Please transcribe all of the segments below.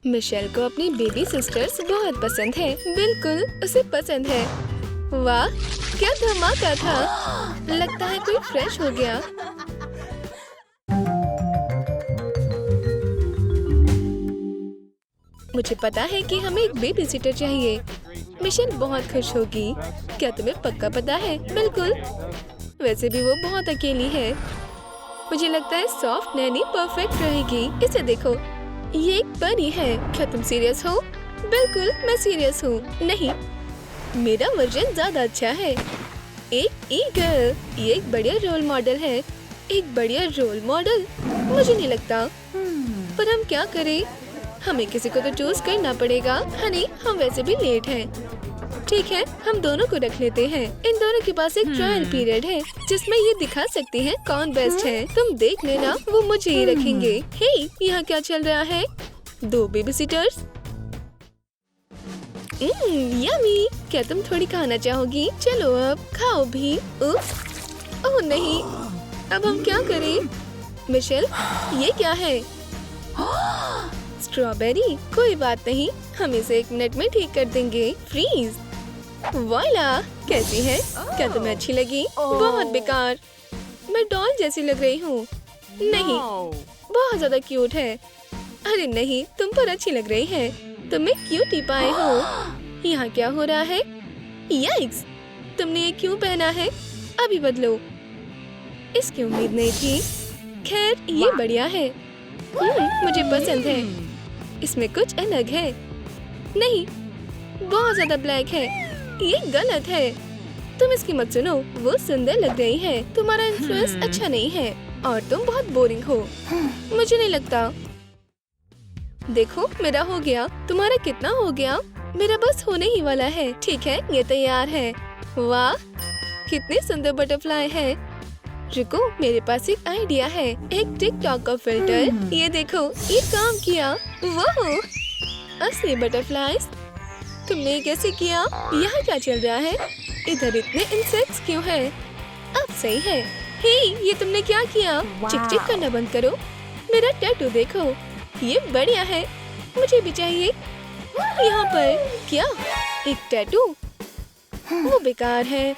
Michel को अपनी baby sisters बहुत पसंद है। बिल्कुल उसे पसंद है। वाह क्या धमाका था। लगता है कोई फ्रेश हो गया। मुझे पता है कि हमें एक बेबी सिटर चाहिए। मिशेल बहुत खुश होगी। क्या तुम्हें पक्का पता है? बिल्कुल। वैसे भी वो बहुत अकेली है। मुझे लगता है सॉफ्ट नैनी परफेक्ट रहेगी। इसे देखो, ये एक परी है। क्या तुम सीरियस हो? बिल्कुल मैं सीरियस हूँ। नहीं, मेरा वर्जन ज्यादा अच्छा है। एक ईगल, ये एक बढ़िया रोल मॉडल है। एक बढ़िया रोल मॉडल? मुझे नहीं लगता। पर हम क्या करें? हमें किसी को तो चूज करना पड़ेगा। हनी, हम वैसे भी लेट हैं। ठीक है, हम दोनों को रख लेते हैं। इन दोनों के पास एक ट्रायल पीरियड है जिसमें ये दिखा सकते हैं कौन बेस्ट है। तुम देख लेना, वो मुझे ही रखेंगे। हे, यहाँ क्या चल रहा है? 2 बेबी सिटर्स। यम्मी। क्या तुम थोड़ी खाना चाहोगी? चलो अब खाओ भी। ओह नहीं, अब हम क्या करें? मिशेल, ये क्या है? स्ट्रॉबेरी? कोई बात नहीं, हम इसे 1 मिनट में ठीक कर देंगे। फ्रीज। वाला, कैसी है? क्या तुम्हें अच्छी लगी? बहुत बेकार। मैं डॉल जैसी लग रही हूँ। नहीं, बहुत ज्यादा क्यूट है। अरे नहीं, तुम पर अच्छी लग रही है। तुम एक क्यूटी पाए हो। यहाँ क्या हो रहा है? याइक्स, तुमने ये क्यों पहना है? अभी बदलो। इसकी उम्मीद नहीं थी। खैर, ये बढ़िया है। मुझे पसंद है। इसमें कुछ अलग है। नहीं, बहुत ज्यादा ब्लैक है। ये गलत है। तुम इसकी मत सुनो, वो सुंदर लग रही है। तुम्हारा इन्फ्लुएंस अच्छा नहीं है और तुम बहुत बोरिंग हो। मुझे नहीं लगता। देखो, मेरा हो गया। तुम्हारा कितना हो गया? मेरा बस होने ही वाला है। ठीक है, ये तैयार है। वाह, कितने सुंदर बटरफ्लाई है। रुको, मेरे पास एक आइडिया है। एक टिकटॉक का फिल्टर। ये देखो, ये काम किया। वाह, असली बटरफ्लाईज। तुमने कैसे किया? यहाँ क्या चल रहा है? इधर इतने इंसेक्ट्स क्यों हैं? अब सही है। हे, ये तुमने क्या किया? चिक चिक करना बंद करो। मेरा टैटू देखो, ये बढ़िया है। मुझे भी चाहिए। यहाँ पर क्या? एक टैटू? वो बेकार है।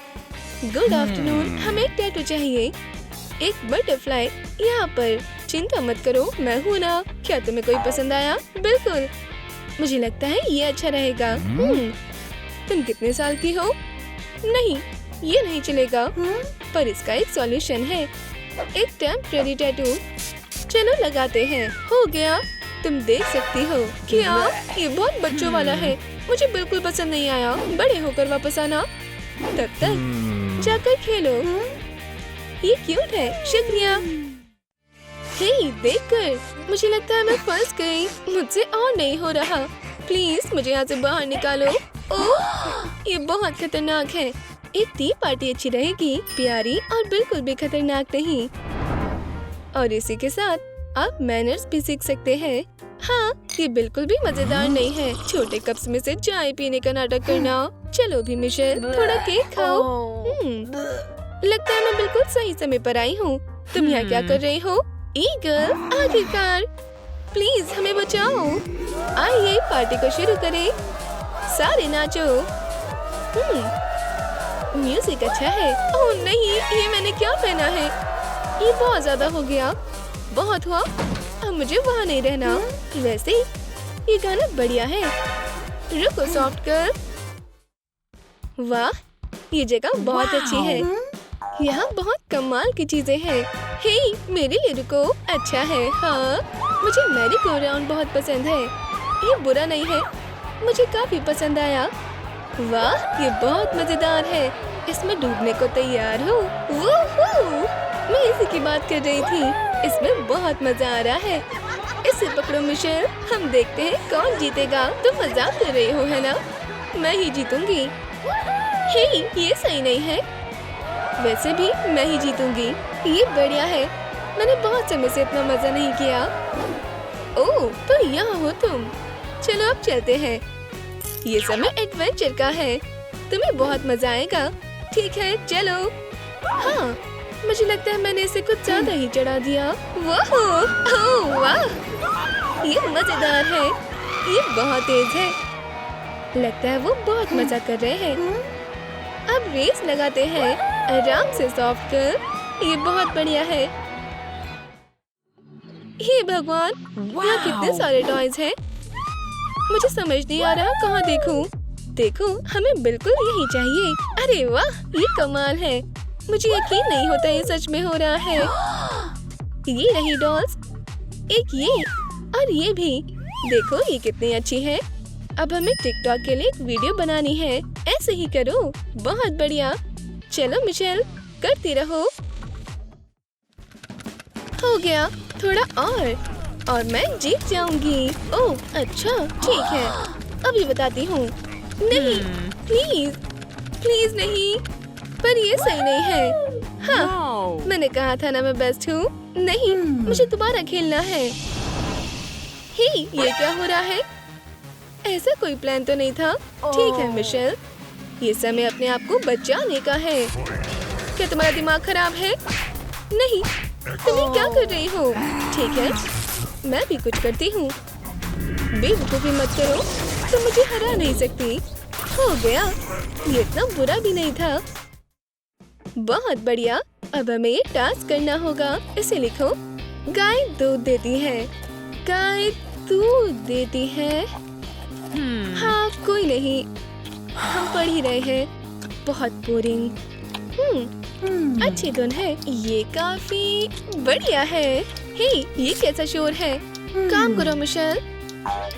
गुड आफ्टरनून, हमें एक टैटू चाहिए। एक बटरफ्लाई यहाँ पर। चिंता मत करो, मैं हूँ ना। क्या तुम्हें कोई पसंद आया? बिल्कुल, मुझे लगता है ये अच्छा रहेगा। तुम कितने साल की हो? नहीं, ये नहीं चलेगा। पर इसका एक सॉल्यूशन है। एक टेम्परेरी टैटू। चलो लगाते हैं। हो गया। तुम देख सकती हो। क्या? ये बहुत बच्चों वाला है। मुझे बिल्कुल पसंद नहीं आया। बड़े होकर वापस आना। तब तक जाकर खेलो। ये क्यूट है। शुक्रिया। हे, देखकर मुझे लगता है मैं फंस गई। मुझसे और नहीं हो रहा। प्लीज मुझे यहाँ से बाहर निकालो। ओह, ये बहुत खतरनाक है। एक टी पार्टी अच्छी रहेगी, प्यारी और बिल्कुल भी खतरनाक नहीं। और इसी के साथ आप मैनर्स भी सीख सकते हैं। हाँ, ये बिल्कुल भी मजेदार नहीं है। छोटे कप्स में से चाय पीने का नाटक करना। चलो भी मिशेल, थोड़ा केक खाओ। लगता है मैं बिल्कुल सही समय पर आई हूँ। तुम यहाँ क्या कर रही हो? ईगल, आखिरकार। प्लीज हमें बचाओ। आइए पार्टी को शुरू करें। सारे नाचो। म्यूजिक अच्छा है। ओह नहीं, ये मैंने क्या पहना है? ये बहुत ज्यादा हो गया। बहुत हुआ, अब मुझे वहाँ नहीं रहना। वैसे ये गाना बढ़िया है। रुको सॉफ्ट गर्ल। वाह, ये जगह बहुत अच्छी है। यहाँ बहुत कमाल की चीजें हैं। हे, मेरे लिए रुको। अच्छा है। हाँ, मुझे मैरी गो राउंड बहुत पसंद है। ये बुरा नहीं है, मुझे काफी पसंद आया। वाह, ये बहुत मजेदार है। इसमें डूबने को तैयार हो। मैं इसी की बात कर रही थी। इसमें बहुत मजा आ रहा है। इसे पकड़ो मिशेल, हम देखते हैं कौन जीतेगा। तुम मजाक कर रही हो है ना? मैं ही जीतूंगी। हे, ये सही नहीं है। वैसे भी मैं ही जीतूंगी। ये बढ़िया है। मैंने बहुत समय से इतना मजा नहीं किया। ओह, तो यहाँ हो तुम। चलो अब चलते हैं। ये समय एडवेंचर का है। तुम्हें बहुत मजा आएगा। ठीक है, चलो। हाँ, मुझे लगता है मैंने इसे कुछ ज्यादा ही चढ़ा दिया। वाह, ये मजेदार है। ये बहुत तेज है। लगता है वो बहुत मजा कर रहे हैं। अब रेस लगाते हैं। आराम से सॉफ्ट कर। ये बहुत बढ़िया है। हे भगवान, यहाँ कितने सारे टॉयज हैं। मुझे समझ नहीं आ रहा कहाँ देखूं। देखो, हमें बिल्कुल यही चाहिए। अरे वाह, ये कमाल है। मुझे यकीन नहीं होता ये सच में हो रहा है। ये रही डॉल्स, एक ये और ये भी। देखो ये कितनी अच्छी है। अब हमें टिकटॉक के लिए एक वीडियो बनानी है। ऐसे ही करो। बहुत बढ़िया। चलो मिशेल, करती रहो। हो गया, थोड़ा और मैं जीत जाऊंगी। ओह अच्छा, ठीक है। अभी बताती हूँ। नहीं, प्लीज प्लीज नहीं। पर ये सही नहीं है। हाँ, मैंने कहा था ना मैं बेस्ट हूँ। नहीं, मुझे दोबारा खेलना है। हे, ये क्या हो रहा है? ऐसा कोई प्लान तो नहीं था। ठीक है मिशेल, ये समय अपने आप को बचाने का है। क्या तुम्हारा दिमाग खराब है? नहीं, तुम ये क्या कर रही हो? ठीक है, मैं भी कुछ करती हूँ। बेवकूफी मत करो, तुम मुझे हरा नहीं सकती। हो गया, ये इतना बुरा भी नहीं था। बहुत बढ़िया। अब हमें ये टास्क करना होगा। इसे लिखो। गाय दूध देती है। गाय दूध देती है। हाँ, कोई नहीं, हम पढ़ ही रहे हैं। बहुत बोरिंग। अच्छी धुन है। ये काफी बढ़िया है। हे, ये कैसा शोर है? काम करो मिशेल,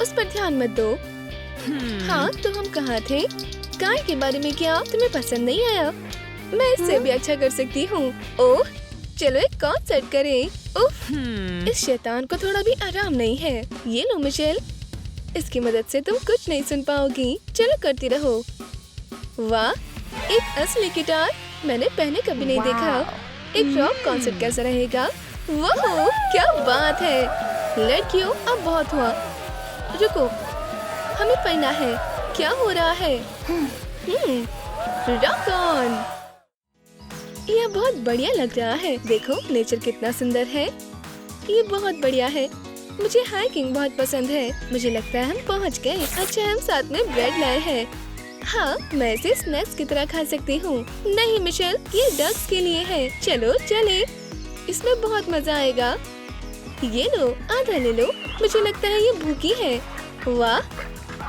उस पर ध्यान मत दो। हाँ, तो हम कहाँ थे? गाय के बारे में क्या तुम्हें पसंद नहीं आया? मैं इससे भी अच्छा कर सकती हूँ। ओह, चलो एक कॉन्सर्ट करें। उफ, इस शैतान को थोड़ा भी आराम नहीं है। ये लो मिशेल, इसकी मदद से तुम कुछ नहीं सुन पाओगी। चलो करती रहो। वाह, एक असली गिटार मैंने पहले कभी नहीं देखा। एक रॉक कॉन्सर्ट कैसा रहेगा? वाह, क्या बात है। लड़कियों, अब बहुत हुआ। रुको, हमें पढ़ना है। क्या हो रहा है? Rock on. यह बहुत बढ़िया लग रहा है। देखो नेचर कितना सुंदर है। ये बहुत बढ़िया है। मुझे हाइकिंग बहुत पसंद है। मुझे लगता है हम पहुंच गए। अच्छा, हम साथ में ब्रेड लाए हैं। हाँ, मैं इसे स्नैक्स की तरह खा सकती हूँ। नहीं मिशेल, ये डक्स के लिए है। चलो चले, इसमें बहुत मजा आएगा। ये लो, आधा ले लो। मुझे लगता है ये भूखी है। वाह,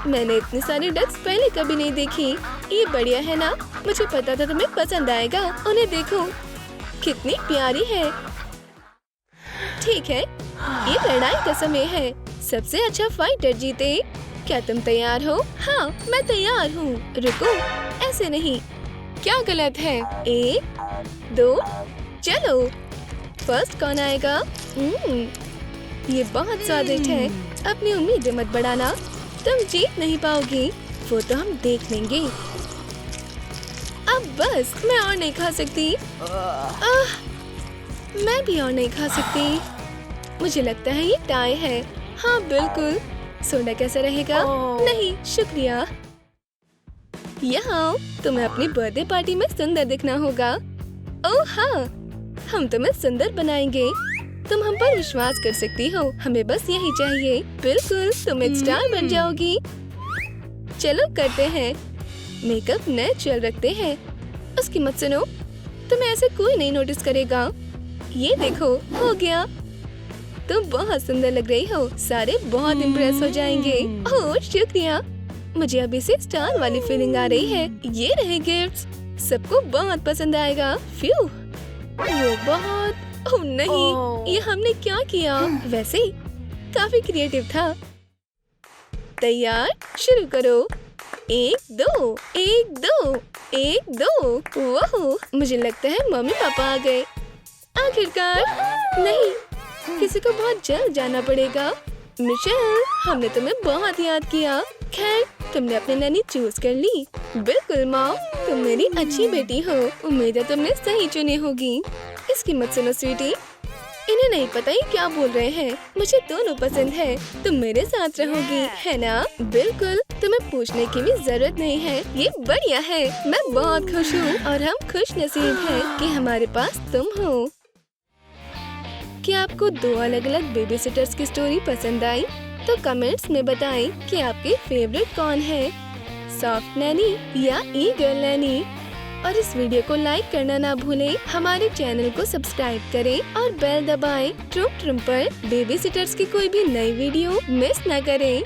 मैंने इतनी सारी डक्स पहले कभी नहीं देखी। ये बढ़िया है ना? मुझे पता था तुम्हें पसंद आएगा। उन्हें देखो, कितनी प्यारी है। ठीक है, ये लड़ाई का समय है। सबसे अच्छा फाइटर जीते। क्या तुम तैयार हो? हाँ, मैं तैयार हूँ। रुको, ऐसे नहीं। क्या गलत है? 1, 2, चलो। फर्स्ट कौन आएगा? ये बहुत स्वादिष्ट है। अपनी उम्मीदें मत बढ़ाना, तुम जीत नहीं पाओगी। वो तो हम देख लेंगे। अब बस, मैं और नहीं खा सकती। मैं भी और नहीं खा सकती। मुझे लगता है ये टाई है। हाँ बिल्कुल। सोडा कैसा रहेगा? नहीं शुक्रिया। यहाँ तुम्हें अपनी बर्थडे पार्टी में सुंदर दिखना होगा। ओह हाँ, हम तुम्हें सुंदर बनाएंगे। तुम हम पर विश्वास कर सकती हो। हमें बस यही चाहिए। बिल्कुल, तुम एक स्टार बन जाओगी। चलो करते हैं। मेकअप नेचुरल रखते हैं। उसकी मत सुनो, तुम्हें ऐसे कोई नहीं नोटिस करेगा। ये देखो, हो गया। तुम बहुत सुंदर लग रही हो। सारे बहुत इम्प्रेस हो जाएंगे। ओह शुक्रिया। मुझे अभी से स्टार वाली फीलिंग आ रही है। ये रहे गिफ्ट्स, सबको बहुत पसंद आएगा। फ्यू, वो बहुत। ओह नहीं, ये हमने क्या किया? वैसे काफी क्रिएटिव था। तैयार, शुरू करो। 1 2 1 2 1 2। वाह, मुझे लगता है मम्मी पापा आ गए। आखिरकार। नहीं, किसी को बहुत जल्द जाना पड़ेगा। मिशेल, हमने तुम्हें बहुत याद किया। खैर, तुमने अपनी नैनी चूज कर ली। बिल्कुल माँ, तुम मेरी अच्छी बेटी हो। उम्मीद है तुमने सही चुनी होगी। इसकी मत सुनो स्वीटी, इन्हें नहीं पता ही क्या बोल रहे हैं। मुझे दोनों पसंद है। तुम मेरे साथ रहोगी, है ना? बिल्कुल, तुम्हें पूछने की भी जरूरत नहीं है। ये बढ़िया है। मैं बहुत खुश हूँ और हम खुश नसीब हैं कि हमारे पास तुम हो। क्या आपको 2 अलग अलग बेबी सिटर्स की स्टोरी पसंद आई? तो कमेंट्स में बताएं कि आपके फेवरेट कौन है, सॉफ्ट नैनी या ईगर नैनी। और इस वीडियो को लाइक करना ना भूलें। हमारे चैनल को सब्सक्राइब करें और बेल दबाएं। ट्रुम ट्रुम पर बेबी सिटर्स की कोई भी नई वीडियो मिस न करें।